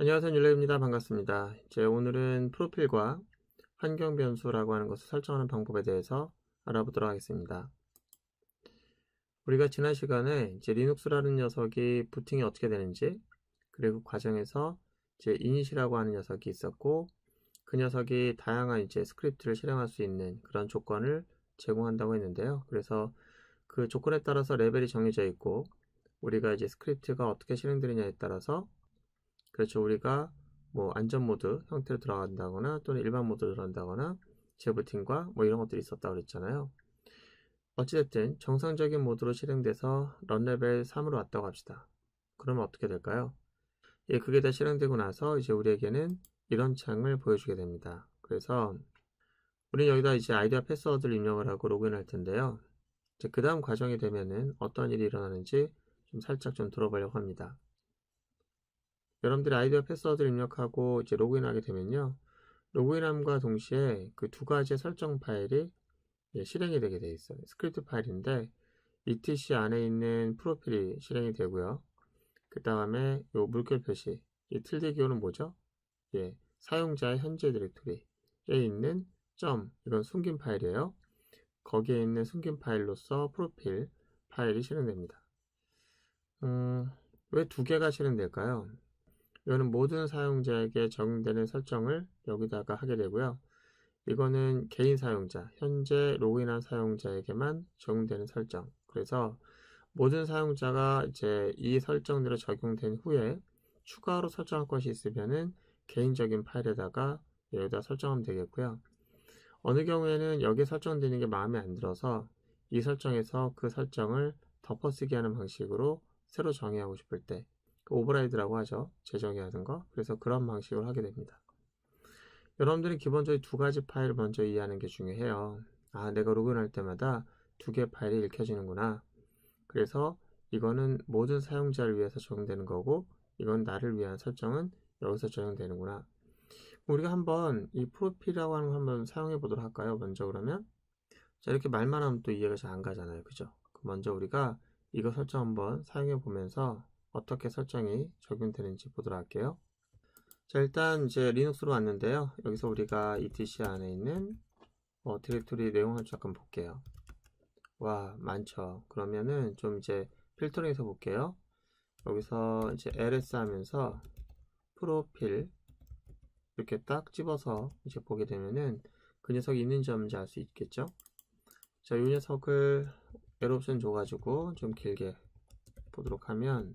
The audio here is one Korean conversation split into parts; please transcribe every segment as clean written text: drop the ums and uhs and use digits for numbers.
안녕하세요. 율레입니다. 반갑습니다. 이제 오늘은 프로필과 환경 변수라고 하는 것을 설정하는 방법에 대해서 알아보도록 하겠습니다. 우리가 지난 시간에 이제 리눅스라는 녀석이 부팅이 어떻게 되는지, 그리고 과정에서 이제 이닛이라고 하는 녀석이 있었고, 그 녀석이 다양한 이제 스크립트를 실행할 수 있는 그런 조건을 제공한다고 했는데요. 그래서 그 조건에 따라서 레벨이 정해져 있고, 우리가 이제 스크립트가 어떻게 실행되느냐에 따라서, 그렇죠, 우리가 뭐 안전 모드 형태로 들어간다거나 또는 일반 모드로 들어간다거나 재부팅과 뭐 이런 것들이 있었다고 그랬잖아요. 어찌됐든 정상적인 모드로 실행돼서 런 레벨 3으로 왔다고 합시다. 그러면 어떻게 될까요? 예, 그게 다 실행되고 나서 이제 우리에게는 이런 창을 보여주게 됩니다. 그래서 우리는 여기다 이제 아이디와 패스워드를 입력을 하고 로그인할 텐데요. 이제 그 다음 과정이 되면은 어떤 일이 일어나는지 좀 살짝 좀 들어보려고 합니다. 여러분들이 아이디와 패스워드를 입력하고 이제 로그인하게 되면요, 로그인함과 동시에 그 두 가지의 설정 파일이 실행이 되게 되어 있어요. 스크립트 파일인데 etc 안에 있는 프로필이 실행이 되고요. 그 다음에 요 물결 표시, 이 tilde 기호는 뭐죠? 예, 사용자의 현재 디렉토리에 있는 이건 숨긴 파일이에요. 거기에 있는 숨긴 파일로서 프로필 파일이 실행됩니다. 왜 두 개가 실행될까요? 이거는 모든 사용자에게 적용되는 설정을 여기다가 하게 되고요. 이거는 개인 사용자, 현재 로그인한 사용자에게만 적용되는 설정. 그래서 모든 사용자가 이제 이 설정대로 적용된 후에 추가로 설정할 것이 있으면은 개인적인 파일에다가 여기다 설정하면 되겠고요. 어느 경우에는 여기 설정되는 게 마음에 안 들어서 이 설정에서 그 설정을 덮어쓰기 하는 방식으로 새로 정의하고 싶을 때 오버라이드라고 하죠. 재정의하는 거. 그래서 그런 방식으로 하게 됩니다. 여러분들은 기본적으로 두 가지 파일을 먼저 이해하는 게 중요해요. 아, 내가 로그인할 때마다 두 개의 파일이 읽혀지는구나. 그래서 이거는 모든 사용자를 위해서 적용되는 거고, 이건 나를 위한 설정은 여기서 적용되는구나. 우리가 한번 이 프로필이라고 하는 거 한번 사용해 보도록 할까요? 먼저 그러면 자, 이렇게 말만 하면 또 이해가 잘 안 가잖아요. 그죠? 먼저 우리가 이거 설정 한번 사용해 보면서 어떻게 설정이 적용되는지 보도록 할게요. 자, 일단 이제 리눅스로 왔는데요. 여기서 우리가 etc 안에 있는 디렉토리 내용을 잠깐 볼게요. 와, 많죠. 그러면은 좀 이제 필터링해서 볼게요. 여기서 이제 ls 하면서 프로필 이렇게 딱 집어서 이제 보게 되면은 그 녀석이 있는지 없는지 알 수 있겠죠. 자, 이 녀석을 에러 옵션 줘가지고 좀 길게 보도록 하면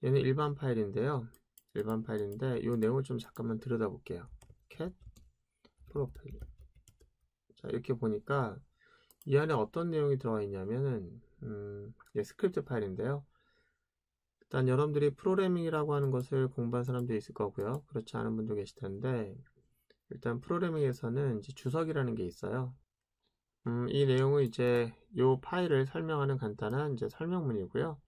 얘는 일반 파일인데요. 일반 파일인데 이 내용을 좀 잠깐만 들여다 볼게요. cat 프로필. 자, 이렇게 보니까 이 안에 어떤 내용이 들어가 있냐면은 스크립트 파일인데요. 일단 여러분들이 프로그래밍이라고 하는 것을 공부한 사람도 있을 거고요. 그렇지 않은 분도 계실 텐데, 일단 프로그래밍에서는 이제 주석이라는 게 있어요. 이 내용은 이제 이 파일을 설명하는 간단한 이제 설명문이고요.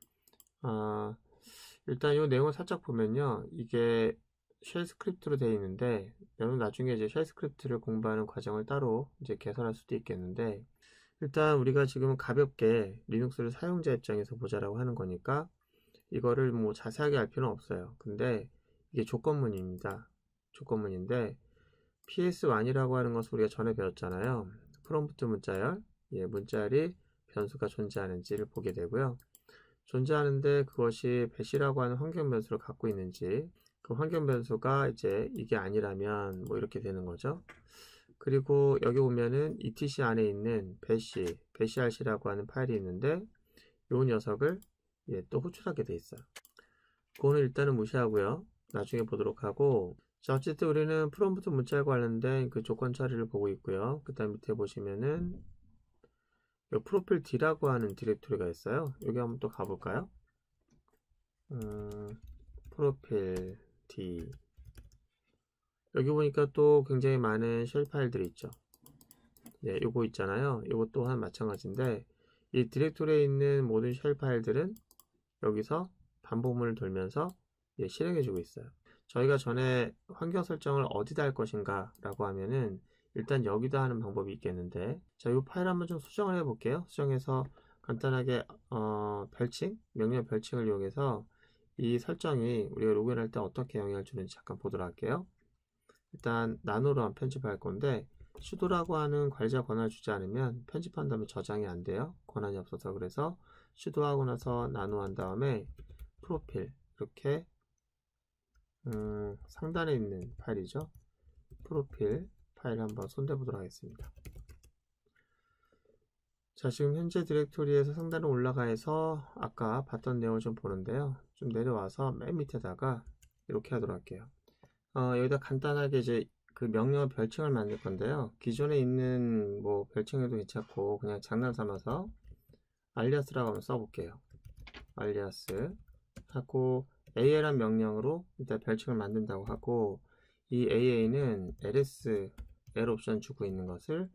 일단 이 내용을 살짝 보면요, 이게 쉘 스크립트로 되어 있는데, 여러분 나중에 이제 쉘 스크립트를 공부하는 과정을 따로 이제 개설할 수도 있겠는데, 일단 우리가 지금은 가볍게 리눅스를 사용자 입장에서 보자라고 하는 거니까 이거를 뭐 자세하게 알 필요는 없어요. 근데 이게 조건문입니다. 조건문인데 ps1이라고 하는 것을 우리가 전에 배웠잖아요. 프롬프트 문자열, 문자열이 변수가 존재하는지를 보게 되고요. 존재하는데 그것이 배시라고 하는 환경 변수를 갖고 있는지, 그 환경 변수가 이제 이게 아니라면 뭐 이렇게 되는 거죠. 그리고 여기 보면은 etc 안에 있는 배시RC라고 하는 파일이 있는데 이 녀석을 또 호출하게 돼 있어요. 그거는 일단은 무시하고요. 나중에 보도록 하고, 자, 어쨌든 우리는 프롬프트 문자에 관련된 그 조건 처리를 보고 있고요. 그 다음 밑에 보시면은 이 프로필 D라고 하는 디렉토리가 있어요. 여기 한번 또 가볼까요? 프로필 D. 여기 보니까 또 굉장히 많은 쉘 파일들이 있죠. 요거 있잖아요. 요거 또한 마찬가지인데 이 디렉토리에 있는 모든 쉘 파일들은 여기서 반복문을 돌면서 실행해주고 있어요. 저희가 전에 환경 설정을 어디다 할 것인가 라고 하면은 일단 여기다 하는 방법이 있겠는데, 자, 이 파일 한번 좀 수정을 해 볼게요. 수정해서 간단하게 별칭, 명령 별칭을 이용해서 이 설정이 우리가 로그인할 때 어떻게 영향을 주는지 잠깐 보도록 할게요. 일단 나노로 한번 편집할 건데 sudo라고 하는 관리자 권한을 주지 않으면 편집한 다음에 저장이 안 돼요. 권한이 없어서. 그래서 sudo 하고 나서 나노 한 다음에 프로필 이렇게 상단에 있는 파일이죠. 프로필 파일 한번 손대 보도록 하겠습니다. 자, 지금 현재 디렉토리에서 상단에 올라가서 아까 봤던 내용을 좀 보는데요. 좀 내려와서 맨 밑에다가 이렇게 하도록 할게요. 여기다 간단하게 이제 그 명령 별칭을 만들 건데요. 기존에 있는 뭐 별칭에도 괜찮고 그냥 장난 삼아서 알리아스라고 한번 써볼게요. 알리아스 하고 AA라는 명령으로 일단 별칭을 만든다고 하고, 이 AA는 ls L 옵션 주고 있는 것을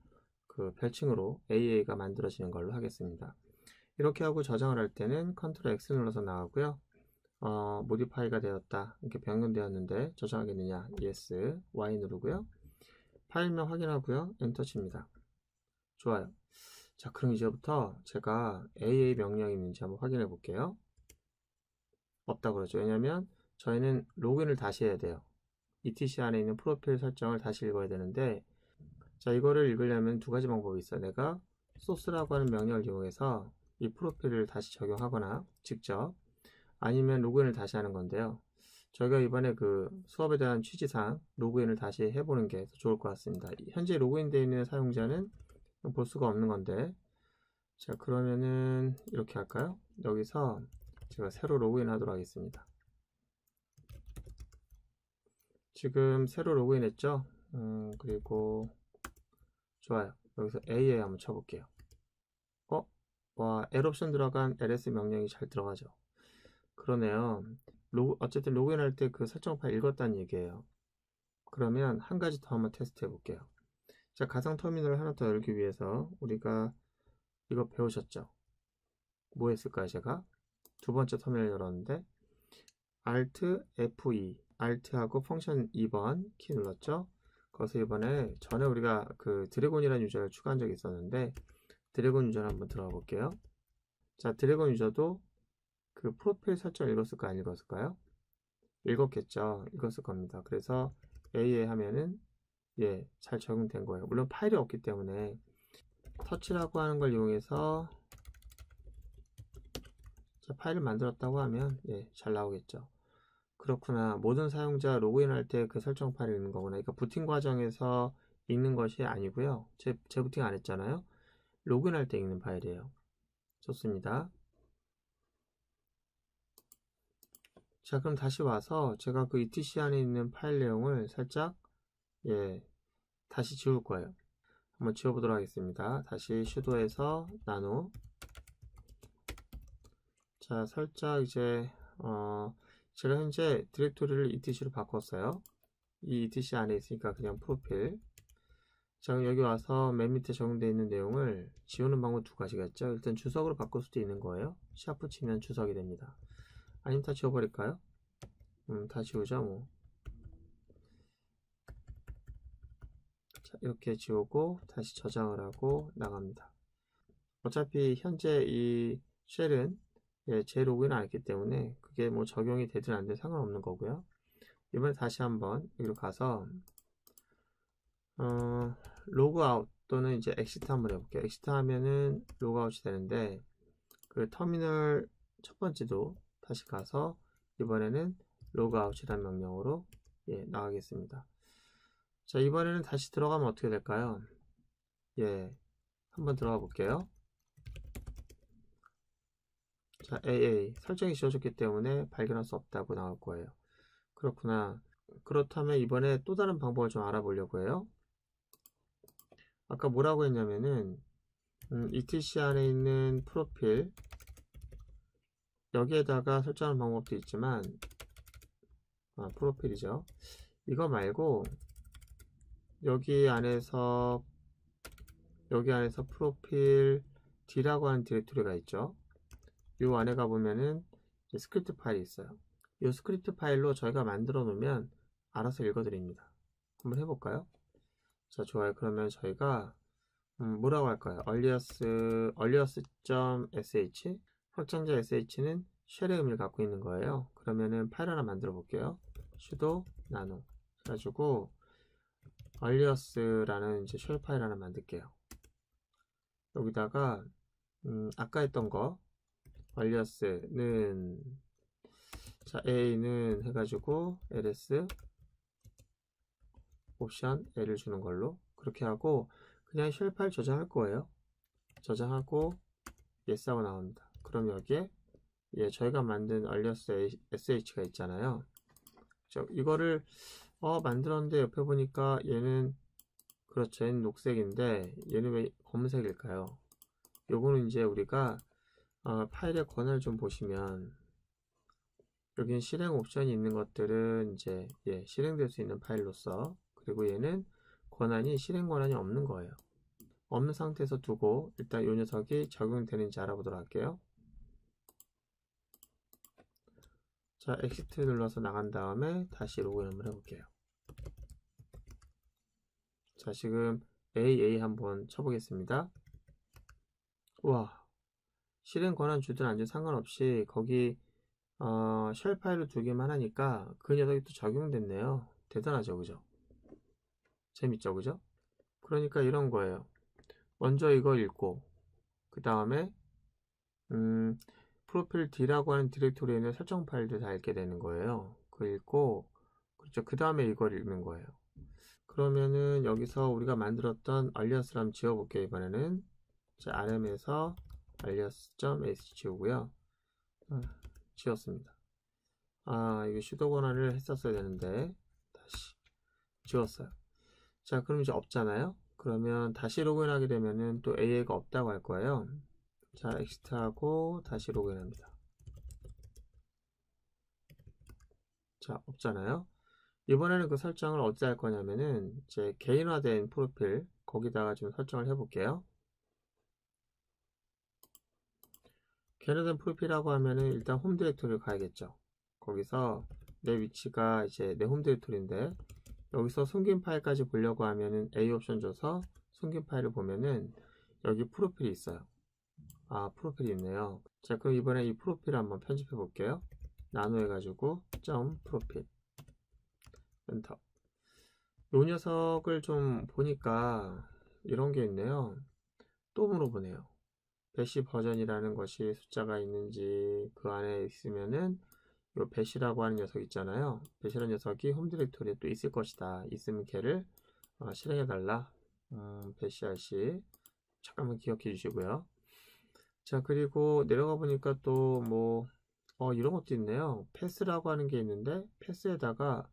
그 별칭으로 AA가 만들어지는 걸로 하겠습니다. 이렇게 하고 저장을 할 때는 Ctrl X 눌러서 나가고요. 모디파이가 되었다 이렇게 변경되었는데 저장하겠느냐, yes, Y 누르고요. 파일명 확인하고요. 엔터 칩니다. 좋아요. 자, 그럼 이제부터 제가 AA 명령이 있는지 한번 확인해 볼게요. 없다 그러죠. 왜냐면 저희는 로그인을 다시 해야 돼요. etc 안에 있는 프로필 설정을 다시 읽어야 되는데, 자, 이거를 읽으려면 두 가지 방법이 있어요. 내가 소스라고 하는 명령을 이용해서 이 프로필을 다시 적용하거나 직접, 아니면 로그인을 다시 하는 건데요. 저희가 이번에 그 수업에 대한 취지상 로그인을 다시 해보는 게 더 좋을 것 같습니다. 현재 로그인되어 있는 사용자는 볼 수가 없는 건데, 자, 그러면은 이렇게 할까요? 여기서 제가 새로 로그인 하도록 하겠습니다. 지금 새로 로그인 했죠? 그리고 좋아요. 여기서 AA 한번 쳐볼게요. 와, L 옵션 들어간 ls 명령이 잘 들어가죠. 그러네요. 어쨌든 로그인 할 때 그 설정 파일 읽었다는 얘기예요. 그러면 한 가지 더 한번 테스트 해볼게요. 자, 가상 터미널을 하나 더 열기 위해서 우리가 이거 배우셨죠? 뭐 했을까요? 제가 두 번째 터미널 열었는데 Alt F2, Alt하고 펑션 2번 키 눌렀죠? 거기서 이번에 전에 우리가 그 드래곤이라는 유저를 추가한 적이 있었는데 드래곤 유저를 한번 들어가 볼게요. 자, 드래곤 유저도 그 프로필 설정 읽었을까요? 안 읽었을까요? 읽었겠죠. 읽었을 겁니다. 그래서 AA 하면은 예, 잘 적용된 거예요. 물론 파일이 없기 때문에 터치라고 하는 걸 이용해서 자, 파일을 만들었다고 하면 예, 잘 나오겠죠. 그렇구나. 모든 사용자 로그인 할 때 그 설정 파일이 있는 거구나. 그러니까 부팅 과정에서 읽는 것이 아니고요. 재부팅 안 했잖아요. 로그인 할 때 읽는 파일이에요. 좋습니다. 자, 그럼 다시 와서 제가 그 etc 안에 있는 파일 내용을 살짝 예, 다시 지울 거예요. 한번 지워보도록 하겠습니다. 다시 sudo에서 nano. 자, 살짝 이제 제가 현재 디렉토리를 etc로 바꿨어요. 이 etc 안에 있으니까 그냥 프로필. 자, 그럼 여기 와서 맨 밑에 적용되어 있는 내용을 지우는 방법 두 가지가 있죠. 일단 주석으로 바꿀 수도 있는 거예요. 샤프 치면 주석이 됩니다. 아니면 다 지워버릴까요? 다 지우죠 뭐. 자, 이렇게 지우고 다시 저장을 하고 나갑니다. 어차피 현재 이 쉘은 예, 재로그인 안 했기 때문에 그게 뭐 적용이 되든 안 되든 상관없는 거고요. 이번에 다시 한번 여기로 가서 로그아웃 또는 이제 엑시트 한번 해볼게요. 엑시트 하면은 로그아웃이 되는데 그 터미널 첫 번째도 다시 가서 이번에는 로그아웃이라는 명령으로 예, 나가겠습니다. 자, 이번에는 다시 들어가면 어떻게 될까요? 예, 한번 들어가 볼게요. 자, AA 설정이 지워졌기 때문에 발견할 수 없다고 나올 거예요. 그렇구나. 그렇다면 이번에 또 다른 방법을 좀 알아보려고 해요. 아까 뭐라고 했냐면은 etc 안에 있는 프로필 여기에다가 설정하는 방법도 있지만 프로필이죠. 이거 말고 여기 안에서 프로필 D라고 하는 디렉토리가 있죠. 이 안에 가보면은 스크립트 파일이 있어요. 이 스크립트 파일로 저희가 만들어 놓으면 알아서 읽어드립니다. 한번 해볼까요? 자, 좋아요. 그러면 저희가 뭐라고 할까요? earliest.sh 확장자 sh는 쉘의 의미를 갖고 있는 거예요. 그러면은 파일 하나 만들어 볼게요. sudo nano 해가지고 alias라는 이제 쉘 파일 하나 만들게요. 여기다가 아까 했던 거 alias는 자 a는 해가지고 ls 옵션 L을 주는 걸로 그렇게 하고 그냥 쉘 파일 저장할 거예요. 저장하고 yes 하고 나옵니다. 그럼 여기에 저희가 만든 alias sh가 있잖아요. 이거를 만들었는데 옆에 보니까 얘는 그렇죠. 얘는 녹색인데 얘는 왜 검은색일까요? 요거는 이제 우리가 파일의 권한을 좀 보시면 여기는 실행 옵션이 있는 것들은 이제 실행될 수 있는 파일로서 그리고 얘는 실행 권한이 없는 거예요. 없는 상태에서 두고 일단 이 녀석이 적용되는지 알아보도록 할게요. 자, 엑시트 눌러서 나간 다음에 다시 로그인 한번 해볼게요. 자, 지금 AA 한번 쳐보겠습니다. 우와, 실행 권한 주든 안 주든 상관없이 거기 쉘 파일로 두기만 하니까 그 녀석이 또 적용됐네요. 대단하죠, 그죠? 재밌죠, 그죠? 그러니까 이런 거예요. 먼저 이거 읽고 그 다음에 프로필 D라고 하는 디렉토리에 있는 설정 파일들 다 읽게 되는 거예요. 그 읽고 그렇죠. 그 다음에 이걸 읽는 거예요. 그러면은 여기서 우리가 만들었던 alias를 한번 지워볼게요. 이번에는 자, rm에서 alias.ac 지우고요. 지웠습니다. 이거 sudo 권한을 했었어야 되는데 다시 지웠어요. 자, 그럼 이제 없잖아요. 그러면 다시 로그인하게 되면은 또 AA가 없다고 할 거예요. 자, 엑시트하고 다시 로그인합니다. 자, 없잖아요. 이번에는 그 설정을 어찌 할 거냐면은 제 개인화된 프로필 거기다가 좀 설정을 해볼게요. 개인화된 프로필이라고 하면은 일단 홈 디렉토리를 가야겠죠. 거기서 내 위치가 이제 내 홈 디렉토리인데 여기서 숨긴 파일까지 보려고 하면은 A 옵션 줘서 숨긴 파일을 보면은 여기 프로필이 있어요. 프로필이 있네요. 자, 그럼 이번에 이 프로필을 한번 편집해 볼게요. 나노 해가지고 점 프로필 엔터. 요 녀석을 좀 보니까 이런 게 있네요. 또 물어보네요. 배시 버전이라는 것이 숫자가 있는지 그 안에 있으면은 요 배시라고 하는 녀석 있잖아요. 배시라는 녀석이 홈 디렉토리에 또 있을 것이다. 있으면 걔를 실행해 달라. 배시 rc 잠깐만 기억해 주시고요. 자, 그리고 내려가 보니까 또 이런 것도 있네요. 패스라고 하는 게 있는데 패스에다가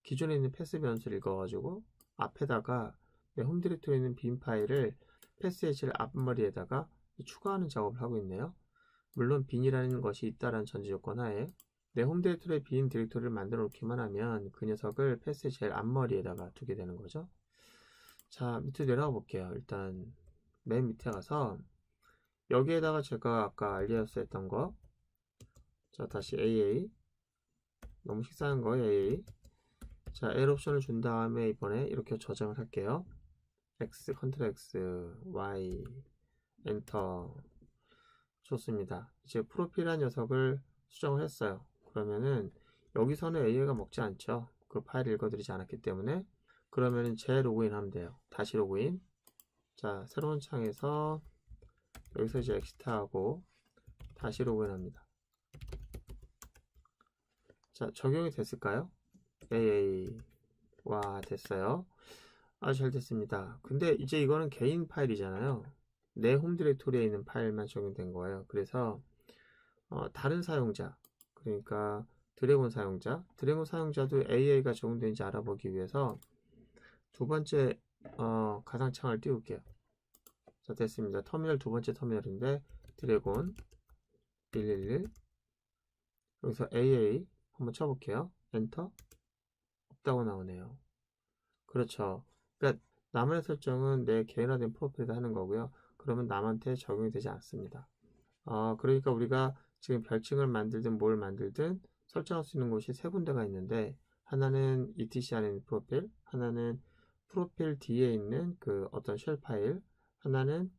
기존에 있는 패스 변수를 읽어가지고 앞에다가 내 홈 디렉토리에 있는 빈 파일을 패스의 제일 앞머리에다가 추가하는 작업을 하고 있네요. 물론 빈이라는 것이 있다라는 전제 조건 하에 내 홈 디렉토리에 빈 디렉토리를 만들어 놓기만 하면 그 녀석을 패스의 제일 앞머리에다가 두게 되는 거죠. 자, 밑으로 내려가 볼게요. 일단 맨 밑에 가서 여기에다가 제가 아까 알리아스 했던 거, 자, 다시 AA 너무 식상한 거예요. AA. 자, L 옵션을 준 다음에 이번에 이렇게 저장을 할게요. X, 컨트롤 X, Y, 엔터. 좋습니다. 이제 프로필한 녀석을 수정을 했어요. 그러면은 여기서는 AA가 먹지 않죠. 그 파일을 읽어드리지 않았기 때문에. 그러면은 재로그인 하면 돼요. 다시 로그인. 자, 새로운 창에서 여기서 이제 엑시트하고 다시 로그인 합니다. 자, 적용이 됐을까요? AA. 와, 됐어요. 아주 잘 됐습니다. 근데 이제 이거는 개인 파일이잖아요. 내 홈 디렉토리에 있는 파일만 적용된 거예요. 그래서 다른 사용자, 그러니까 드래곤 사용자도 AA가 적용되는지 알아보기 위해서 두 번째 가상창을 띄울게요. 자, 됐습니다. 터미널 두 번째 터미널인데 드래곤 111 여기서 AA 한번 쳐볼게요. 엔터. 없다고 나오네요. 그렇죠. 그러니까 나만의 설정은 내 개인화된 프로필에다 하는 거고요. 그러면 남한테 적용이 되지 않습니다. 그러니까 우리가 지금 별칭을 만들든 뭘 만들든 설정할 수 있는 곳이 세 군데가 있는데 하나는 etc 안에 있는 프로필, 하나는 프로필 D에 있는 그 어떤 쉘 파일, 하나는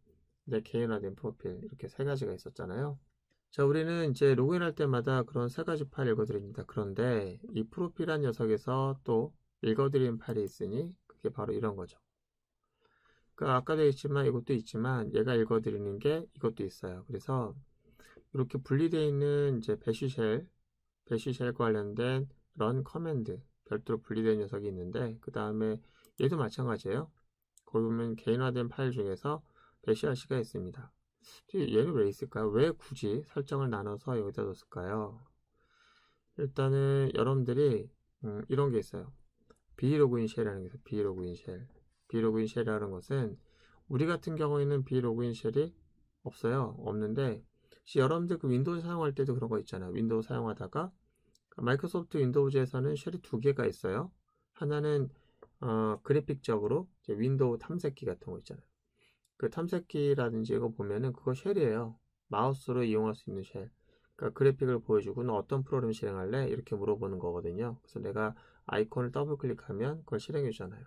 내 개인화된 프로필 이렇게 세 가지가 있었잖아요. 자, 우리는 이제 로그인할 때마다 그런 세 가지 파일 읽어드립니다. 그런데 이 프로필한 녀석에서 또 읽어드리는 파일이 있으니 그게 바로 이런 거죠. 그러니까 아까도 있지만 이것도 있지만 얘가 읽어드리는 게 이것도 있어요. 그래서 이렇게 분리되어 있는 이제 배쉬쉘과 관련된 run 커맨드 별도로 분리된 녀석이 있는데 그 다음에 얘도 마찬가지예요. 거기 보면 개인화된 파일 중에서 배쉬RC가 있습니다. 얘는 왜 있을까요? 왜 굳이 설정을 나눠서 여기다 뒀을까요? 일단은 여러분들이 이런 게 있어요. 비로그인 쉘이라는 게 있어요. 비로그인 쉘. 비로그인 쉘이라는 것은 우리 같은 경우에는 비로그인 쉘이 없어요. 없는데 여러분들 그 윈도우 사용할 때도 그런 거 있잖아요. 윈도우 사용하다가 마이크로소프트 윈도우즈에서는 쉘이 두 개가 있어요. 하나는 그래픽적으로 윈도우 탐색기 같은 거 있잖아요. 그 탐색기라든지 이거 보면은 그거 쉘이에요. 마우스로 이용할 수 있는 쉘. 그러니까 그래픽을 보여주고 너 어떤 프로그램 실행할래? 이렇게 물어보는 거거든요. 그래서 내가 아이콘을 더블 클릭하면 그걸 실행해 주잖아요.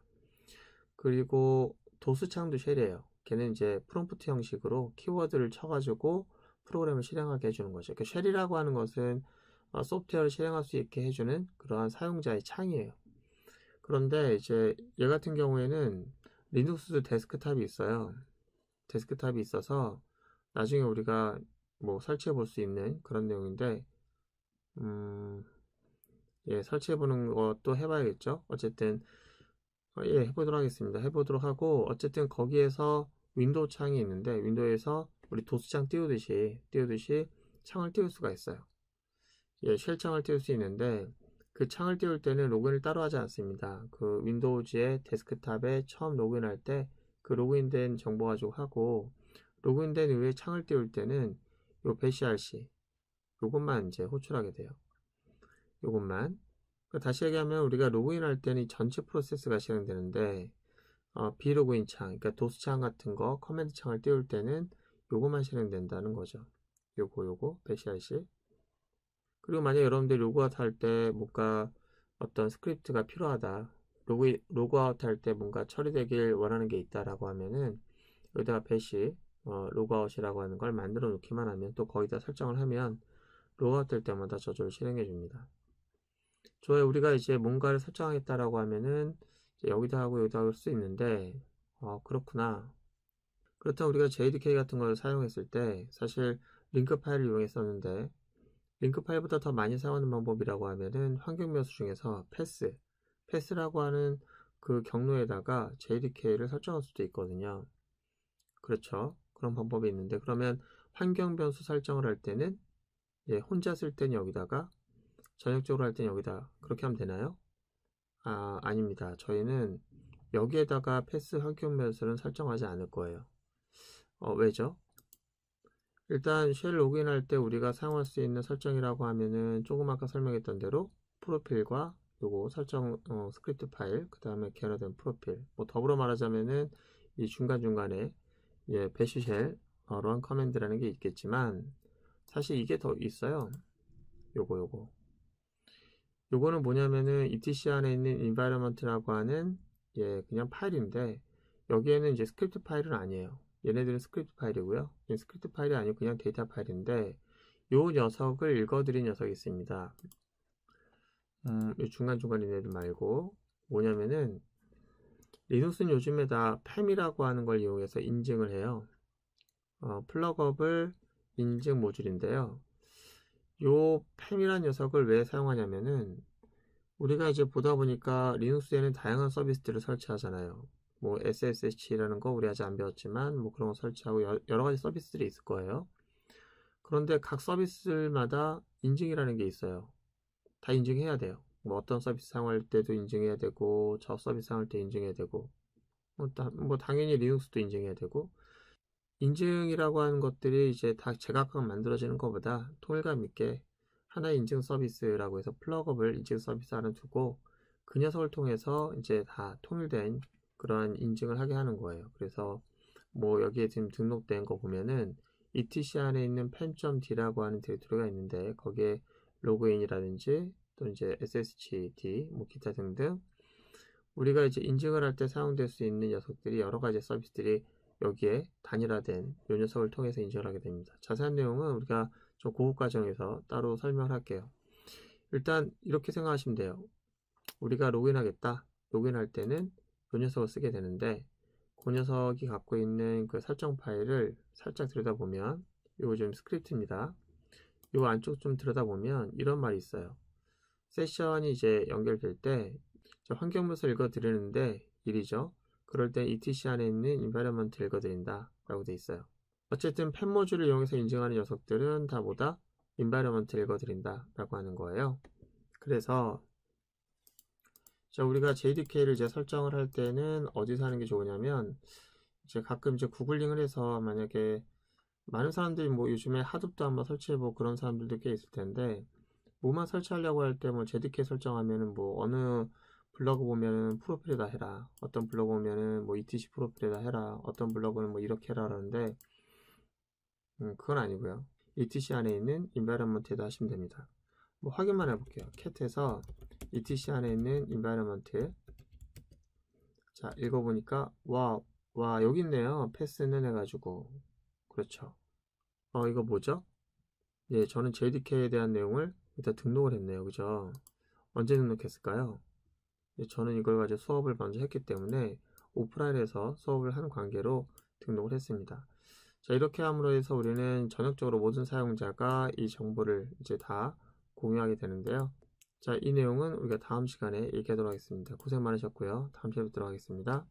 그리고 도스창도 쉘이에요. 걔는 이제 프롬프트 형식으로 키워드를 쳐가지고 프로그램을 실행하게 해주는 거죠. 그러니까 쉘이라고 하는 것은 소프트웨어를 실행할 수 있게 해주는 그러한 사용자의 창이에요. 그런데 이제 얘 같은 경우에는 리눅스 데스크탑이 있어요. 데스크탑이 있어서 나중에 우리가 뭐 설치해 볼 수 있는 그런 내용인데 예, 설치해 보는 것도 해봐야겠죠. 어쨌든 예, 해보도록 하겠습니다. 해보도록 하고 어쨌든 거기에서 윈도우 창이 있는데 윈도우에서 우리 도수창 띄우듯이 창을 띄울 수가 있어요. 예, 쉘 창을 띄울 수 있는데 그 창을 띄울 때는 로그인을 따로 하지 않습니다. 그 윈도우즈의 데스크탑에 처음 로그인할 때 그 로그인된 정보 가지고 하고 로그인된 이후에 창을 띄울 때는 요 배시RC 요것만 이제 호출하게 돼요. 요것만. 다시 얘기하면 우리가 로그인할 때는 이 전체 프로세스가 실행되는데 비로그인 창, 그러니까 도스 창 같은 거, 커맨드 창을 띄울 때는 요것만 실행된다는 거죠. 요거 배시RC. 그리고 만약 여러분들 로그아웃 할 때 뭔가 어떤 스크립트가 필요하다. 로그아웃 할 때 뭔가 처리되길 원하는 게 있다라고 하면은 여기다가 배시 로그아웃이라고 하는 걸 만들어 놓기만 하면 또 거기다 설정을 하면 로그아웃 될 때마다 저절로 실행해 줍니다. 좋아요. 우리가 이제 뭔가를 설정하겠다라고 하면은 여기다 하고 여기다 할 수 있는데 그렇구나. 그렇다면 우리가 JDK 같은 걸 사용했을 때 사실 링크 파일을 이용했었는데 링크 파일보다 더 많이 사용하는 방법이라고 하면은 환경 변수 중에서 패스라고 하는 그 경로에다가 JDK를 설정할 수도 있거든요. 그렇죠. 그런 방법이 있는데 그러면 환경 변수 설정을 할 때는 혼자 쓸 때는 여기다가 전역적으로 할 때는 여기다 그렇게 하면 되나요? 아닙니다. 저희는 여기에다가 패스 환경 변수는 설정하지 않을 거예요. 왜죠? 일단 쉘 로그인할 때 우리가 사용할 수 있는 설정이라고 하면은 조금 아까 설명했던 대로 프로필과 요거 설정 스크립트 파일 그 다음에 개라된 프로필 뭐 더불어 말하자면은 이 중간중간에 배쉬쉘 run 커맨드라는 게 있겠지만 사실 이게 더 있어요. 요거는 뭐냐면은 etc 안에 있는 environment라고 하는 그냥 파일인데 여기에는 이제 스크립트 파일은 아니에요. 얘네들은 스크립트 파일이고요. 스크립트 파일이 아니고 그냥 데이터 파일인데 요 녀석을 읽어드린 녀석이 있습니다. 요 중간중간 얘네들 말고 뭐냐면은 리눅스는 요즘에 다 팸이라고 하는 걸 이용해서 인증을 해요. 플러그업을 인증 모듈인데요. 요 팸이라는 녀석을 왜 사용하냐면은 우리가 이제 보다 보니까 리눅스에는 다양한 서비스들을 설치하잖아요. 뭐 SSH라는 거 우리 아직 안 배웠지만 뭐 그런 거 설치하고 여러 가지 서비스들이 있을 거예요. 그런데 각 서비스마다 인증이라는 게 있어요. 다 인증해야 돼요. 뭐 어떤 서비스 사용할 때도 인증해야 되고 저 서비스 사용할 때 인증해야 되고 뭐 당연히 리눅스도 인증해야 되고 인증이라고 하는 것들이 이제 다 제각각 만들어지는 것보다 통일감 있게 하나의 인증 서비스라고 해서 플러그업을 인증 서비스 하나 두고 그 녀석을 통해서 이제 다 통일된 그런 인증을 하게 하는 거예요. 그래서 뭐 여기에 지금 등록된 거 보면은 etc 안에 있는 pen.d라고 하는 디렉토리가 있는데 거기에 로그인이라든지 또 이제 sshd 뭐 기타 등등 우리가 이제 인증을 할 때 사용될 수 있는 녀석들이 여러 가지 서비스들이 여기에 단일화된 이 녀석을 통해서 인증을 하게 됩니다. 자세한 내용은 우리가 좀 고급 과정에서 따로 설명을 할게요. 일단 이렇게 생각하시면 돼요. 우리가 로그인하겠다. 로그인할 때는 이 녀석을 쓰게 되는데 그 녀석이 갖고 있는 그 설정 파일을 살짝 들여다보면 이거 좀 스크립트입니다. 이 안쪽 좀 들여다보면 이런 말이 있어요. 세션이 이제 연결될 때 환경부서 읽어드리는데 일이죠. 그럴 때 etc 안에 있는 environment 읽어드린다 라고 돼 있어요. 어쨌든 팬 모듈을 이용해서 인증하는 녀석들은 다 뭐다? environment 읽어드린다 라고 하는 거예요. 그래서 우리가 JDK를 이제 설정을 할 때는 어디서 하는 게 좋으냐면 이제 가끔 이제 구글링을 해서 만약에 많은 사람들이 뭐 요즘에 하둡도 한번 설치해보고 그런 사람들도 꽤 있을 텐데 뭐만 설치하려고 할 때 뭐 JDK 설정하면은 뭐 어느 블로그 보면은 프로필에다 해라, 어떤 블로그 보면은 뭐 etc 프로필에다 해라, 어떤 블로그는 뭐 이렇게 해라 그러는데 그건 아니고요. etc 안에 있는 environment에다 하시면 됩니다. 뭐 확인만 해볼게요. cat에서 etc 안에 있는 environment 자 읽어보니까 와 여기 있네요. 패스는 해가지고 그렇죠. 이거 뭐죠? 예, 저는 JDK에 대한 내용을 일단 등록을 했네요. 그죠? 언제 등록했을까요? 예, 저는 이걸 가지고 수업을 먼저 했기 때문에 오프라인에서 수업을 하는 관계로 등록을 했습니다. 자, 이렇게 함으로 해서 우리는 전역적으로 모든 사용자가 이 정보를 이제 다 공유하게 되는데요. 자, 이 내용은 우리가 다음 시간에 얘기하도록 하겠습니다. 고생 많으셨고요. 다음 시간에 뵙도록 하겠습니다.